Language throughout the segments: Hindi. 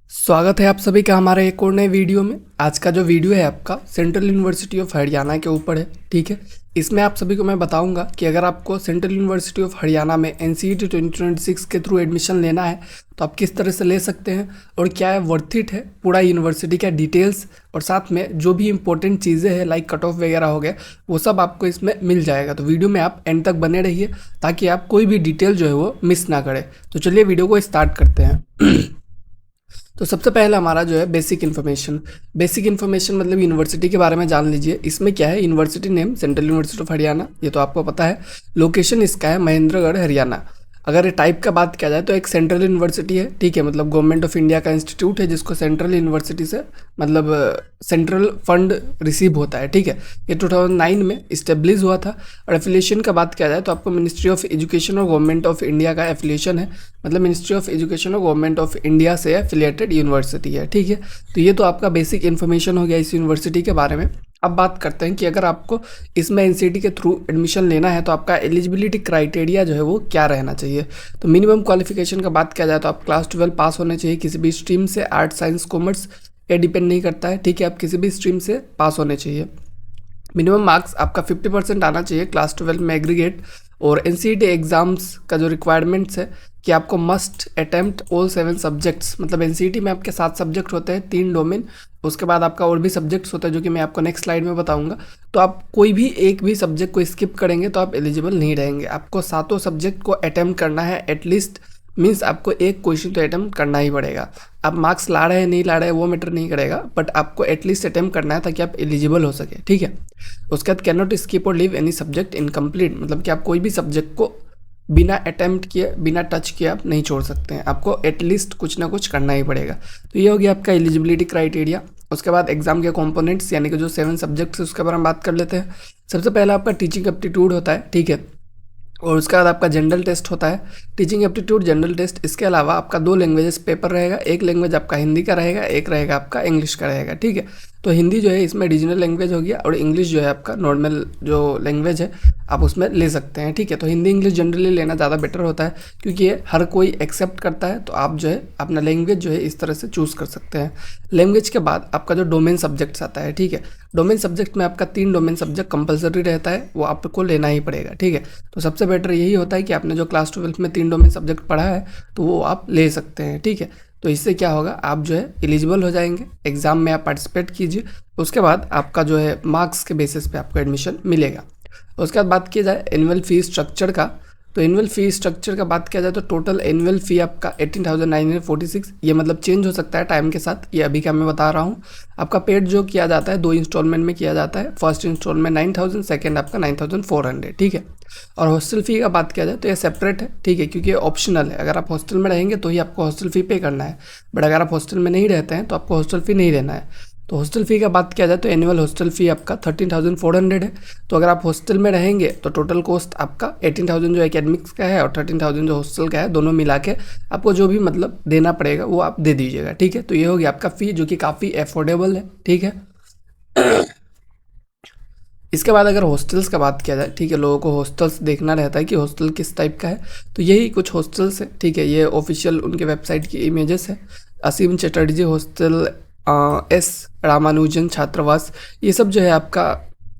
स्वागत है आप सभी का हमारे एक और नए वीडियो में। आज का जो वीडियो है आपका सेंट्रल यूनिवर्सिटी ऑफ हरियाणा के ऊपर है। ठीक है, इसमें आप सभी को मैं बताऊंगा कि अगर आपको सेंट्रल यूनिवर्सिटी ऑफ हरियाणा में एनसीईटी 2026 के थ्रू एडमिशन लेना है तो आप किस तरह से ले सकते हैं और क्या है वर्थ इट है, पूरा यूनिवर्सिटी का डिटेल्स और साथ में जो भी इंपॉर्टेंट चीज़ें हैं लाइक कट ऑफ वगैरह हो गया वो सब आपको इसमें मिल जाएगा। तो वीडियो में आप एंड तक बने रहिए ताकि आप कोई भी डिटेल जो है वो मिस ना करें। तो चलिए वीडियो को स्टार्ट करते हैं। तो सबसे पहले हमारा जो है बेसिक इन्फॉर्मेशन मतलब यूनिवर्सिटी के बारे में जान लीजिए। इसमें क्या है, university name central university of Haryana, ये तो आपको पता है। लोकेशन इसका है महेंद्रगढ़ हरियाणा। अगर ये टाइप का बात किया जाए तो एक सेंट्रल यूनिवर्सिटी है। ठीक है, मतलब गवर्नमेंट ऑफ इंडिया का इंस्टीट्यूट है जिसको सेंट्रल यूनिवर्सिटी से मतलब सेंट्रल फंड रिसीव होता है। ठीक है, ये 2009 में इस्टेब्लिश हुआ था। और एफिलिएशन का बात किया जाए तो आपको मिनिस्ट्री ऑफ एजुकेशन और गवर्नमेंट ऑफ इंडिया का एफिलिएशन है, मतलब मिनिस्ट्री ऑफ एजुकेशन और गवर्नमेंट ऑफ इंडिया से एफिलिएटेड यूनिवर्सिटी है। ठीक है, तो ये तो आपका बेसिक इन्फॉर्मेशन हो गया इस यूनिवर्सिटी के बारे में। अब बात करते हैं कि अगर आपको इसमें एनसीईटी के थ्रू एडमिशन लेना है तो आपका एलिजिबिलिटी क्राइटेरिया जो है वो क्या रहना चाहिए। तो मिनिमम क्वालिफिकेशन का बात किया जाए तो आप क्लास 12 पास होने चाहिए किसी भी स्ट्रीम से, आर्ट साइंस कॉमर्स ये डिपेंड नहीं करता है। ठीक है, आप किसी भी स्ट्रीम से पास होने चाहिए। मिनिमम मार्क्स आपका 50% आना चाहिए क्लास 12 में एग्रीगेट। और एनसीईटी एग्जाम्स का जो रिक्वायरमेंट्स है कि आपको मस्ट अटेम्प्ट ऑल 7 सब्जेक्ट्स, मतलब एनसीईटी में आपके 7 सब्जेक्ट होते हैं, 3 डोमेन, उसके बाद आपका और भी सब्जेक्ट्स होता है जो कि मैं आपको नेक्स्ट स्लाइड में बताऊंगा। तो आप कोई भी एक भी सब्जेक्ट को स्किप करेंगे तो आप एलिजिबल नहीं रहेंगे। आपको 7 सब्जेक्ट को अटेम्प्ट करना है एटलीस्ट, मीन्स आपको एक क्वेश्चन तो अटेम्प्ट करना ही पड़ेगा। आप मार्क्स ला रहे हैं नहीं ला रहे हैं वो मैटर नहीं करेगा, बट आपको एटलीस्ट अटेम्प्ट करना है ताकि आप एलिजिबल हो सके। ठीक है, उसके बाद कैन नॉट स्किप और लीव एनी सब्जेक्ट इनकम्प्लीट, मतलब कि आप कोई भी सब्जेक्ट को बिना अटेम्प्ट किए बिना टच किए आप नहीं छोड़ सकते हैं, आपको एटलीस्ट कुछ ना कुछ करना ही पड़ेगा। तो ये हो गया आपका एलिजिबिलिटी क्राइटेरिया। उसके बाद एग्जाम के कंपोनेंट्स यानी कि जो 7 सब्जेक्ट्स है उसके बारे में बात कर लेते हैं। सबसे पहला आपका टीचिंग एप्टीट्यूड होता है। ठीक है, और उसके बाद आपका जनरल टेस्ट होता है, टीचिंग एप्टीट्यूड जनरल टेस्ट। इसके अलावा आपका 2 लैंग्वेजेस पेपर रहेगा, एक लैंग्वेज आपका हिंदी का रहेगा, एक रहेगा आपका इंग्लिश का रहेगा। ठीक है, तो हिंदी जो है इसमें रीजनल लैंग्वेज हो गया और इंग्लिश जो है आपका नॉर्मल जो लैंग्वेज है आप उसमें ले सकते हैं। ठीक है, तो हिंदी इंग्लिश जनरली लेना ज़्यादा बेटर होता है क्योंकि ये हर कोई एक्सेप्ट करता है, तो आप जो है अपना लैंग्वेज जो है इस तरह से चूज़ कर सकते हैं। लैंग्वेज के बाद आपका जो डोमेन सब्जेक्ट्स आता है, ठीक है, डोमेन सब्जेक्ट में आपका 3 डोमेन सब्जेक्ट कंपलसरी रहता है, वो आपको लेना ही पड़ेगा। ठीक है, तो सबसे बेटर यही होता है कि आपने जो क्लास 12 में 3 डोमेन सब्जेक्ट पढ़ा है तो वो आप ले सकते हैं। ठीक है, तो इससे क्या होगा, आप जो है एलिजिबल हो जाएंगे, एग्जाम में आप पार्टिसिपेट कीजिए, उसके बाद आपका जो है मार्क्स के बेसिस पे आपको एडमिशन मिलेगा। उसके बाद बात की जाए एनुअल फी स्ट्रक्चर का, तो एनुअल फी स्ट्रक्चर का बात किया जाए तो टोटल एनुअल फी आपका 18,946, ये मतलब चेंज हो सकता है टाइम के साथ, ये अभी का मैं बता रहा हूँ। आपका पेड जो किया जाता है 2 इंस्टॉलमेंट में किया जाता है, फर्स्ट इंस्टॉलमेंट 9,000, सेकेंड आपका 9,400। ठीक है, और हॉस्टल फी का बात किया जाए तो ये सेपरेट है। ठीक है, क्योंकि ये ऑप्शनल है, अगर आप हॉस्टल में रहेंगे तो ही आपको हॉस्टल फी पे करना है, बट अगर आप हॉस्टल में नहीं रहते हैं तो आपको हॉस्टल फी नहीं देना है। तो हॉस्टल फ़ी का बात किया जाए तो एनुअल हॉस्टल फ़ी आपका 13,400 है। तो अगर आप हॉस्टल में रहेंगे तो टोटल कॉस्ट आपका 18,000 जो एकेडमिक्स का है और 13,000 जो हॉस्टल का है, दोनों मिला के आपको जो भी मतलब देना पड़ेगा वो आप दे दीजिएगा। ठीक है, तो ये हो गया आपका फ़ी जो कि काफ़ी अफोर्डेबल है। ठीक है, इसके बाद अगर हॉस्टल्स का बात किया जाए, ठीक है, लोगों को हॉस्टल्स देखना रहता है कि हॉस्टल किस टाइप का है, तो यही कुछ हॉस्टल्स है। ठीक है, ये ऑफिशियल उनके वेबसाइट की इमेजेस है। असीम चटर्जी हॉस्टल, एस रामानुजन छात्रावास, ये सब जो है आपका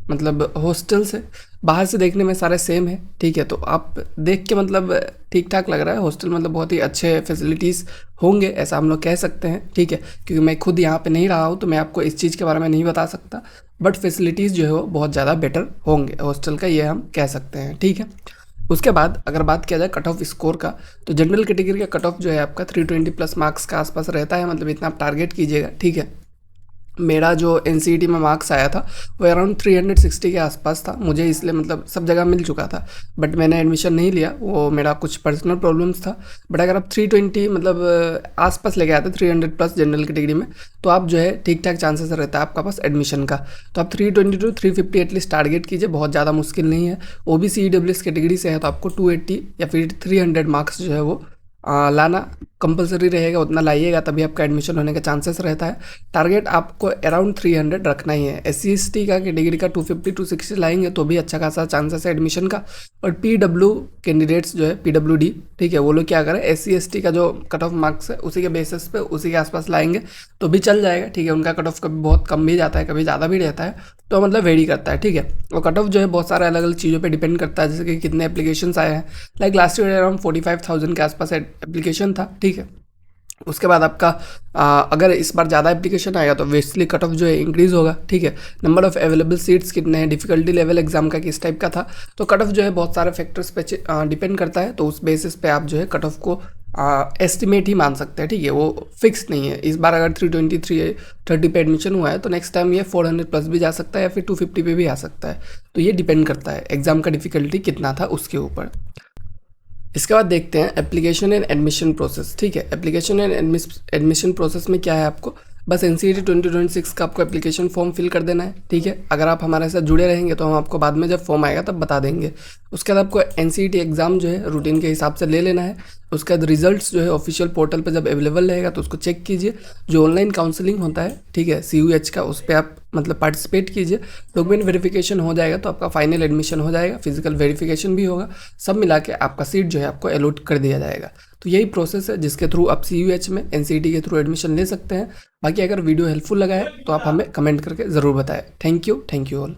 मतलब हॉस्टल्स है। बाहर से देखने में सारे सेम है। ठीक है, तो आप देख के मतलब ठीक ठाक लग रहा है हॉस्टल, मतलब बहुत ही अच्छे फैसिलिटीज़ होंगे ऐसा हम लोग कह सकते हैं। ठीक है, क्योंकि मैं खुद यहाँ पे नहीं रहा हूँ तो मैं आपको इस चीज़ के बारे में नहीं बता सकता, बट फैसिलिटीज़ जो है वो बहुत ज़्यादा बेटर होंगे हॉस्टल का, ये हम कह सकते हैं। ठीक है, उसके बाद अगर बात किया जाए कट ऑफ स्कोर का, तो जनरल कैटेगरी का कट ऑफ जो है आपका 320 प्लस मार्क्स का आसपास रहता है, मतलब इतना आप टारगेट कीजिएगा। ठीक है, मेरा जो एनसीईटी में मार्क्स आया था वो अराउंड 360 के आसपास था मुझे, इसलिए मतलब सब जगह मिल चुका था, बट मैंने एडमिशन नहीं लिया, वो मेरा कुछ पर्सनल प्रॉब्लम्स था। बट अगर आप 320 मतलब आसपास लेके आते 300 प्लस जनरल कैटेगरी में, तो आप जो है ठीक ठाक चांसेस रहता है आपका पास एडमिशन का। तो आप 320 टू 350 एटलीस्ट टारगेट कीजिए, बहुत ज़्यादा मुश्किल नहीं है। ओबीसी ईडब्ल्यूएस कैटेगरी से है तो आपको 280 या फिर 300 मार्क्स जो है वो लाना कंपलसरी रहेगा, उतना लाइएगा तभी आपका एडमिशन होने का चांसेस रहता है। टारगेट आपको अराउंड 300 रखना ही है। SC/ST का कैटेगरी का 250-260 लाएंगे तो भी अच्छा खासा चांसेस है एडमिशन का। और PW कैंडिडेट्स जो है, PWD, ठीक है, वो लोग क्या करें, SC/ST का जो कट ऑफ मार्क्स है उसी के बेसिस पे उसी के आसपास लाएंगे तो भी चल जाएगा, ठीक है। उनका कट ऑफ कभी बहुत कम भी जाता है, कभी ज़्यादा भी रहता है, तो मतलब वेरी करता है, ठीक है। और कट ऑफ जो है बहुत सारे अलग अलग चीज़ों पे डिपेंड करता है, जैसे कि कितने एप्लीकेशंस आए हैं। लाइक लास्ट ईयर अराउंड 45,000 के आसपास एप्लीकेशन था, ठीक है। उसके बाद आपका अगर इस बार ज़्यादा एप्लीकेशन आएगा तो वेस्टली कट ऑफ जो है इंक्रीज़ होगा, ठीक है। नंबर ऑफ अवेलेबल सीट्स कितने हैं, डिफिकल्टी लेवल एग्जाम का किस टाइप का था, तो कट ऑफ जो है बहुत सारे फैक्टर्स पे डिपेंड करता है। तो उस बेसिस पे आप जो है कट ऑफ को एस्टिमेट ही मान सकते हैं, ठीक है, वो फिक्स नहीं है। इस बार अगर 320-330 पे एडमिशन हुआ है तो नेक्स्ट टाइम ये 400 प्लस भी जा सकता है या फिर 250 पे भी आ सकता है। तो ये डिपेंड करता है एग्जाम का डिफिकल्टी कितना था उसके ऊपर। इसके बाद देखते हैं एप्लीकेशन एंड एडमिशन प्रोसेस, ठीक है। एप्लीकेशन एंड एडमिशन प्रोसेस में क्या है, आपको बस NCERT 2026 का आपको एप्लीकेशन फॉर्म फिल कर देना है, ठीक है। अगर आप हमारे साथ जुड़े रहेंगे तो हम आपको बाद में जब फॉर्म आएगा तब बता देंगे। उसके बाद आपको NCERT एग्ज़ाम जो है रूटीन के हिसाब से ले लेना है। उसके बाद रिजल्ट्स जो है ऑफिशियल पोर्टल पर जब अवेलेबल रहेगा तो उसको चेक कीजिए। जो ऑनलाइन काउंसलिंग होता है, ठीक है, CUH का, उस पर आप मतलब पार्टिसिपेट कीजिए। डॉक्यूमेंट वेरिफिकेशन हो जाएगा तो आपका फाइनल एडमिशन हो जाएगा, फिजिकल वेरिफिकेशन भी होगा, सब मिला के आपका सीट जो है आपको अलॉट कर दिया जाएगा। तो यही प्रोसेस है जिसके थ्रू आप CUH में NCERT के थ्रू एडमिशन ले सकते हैं। बाकी अगर वीडियो हेल्पफुल लगा है तो आप हमें कमेंट करके ज़रूर बताएं। Thank you all.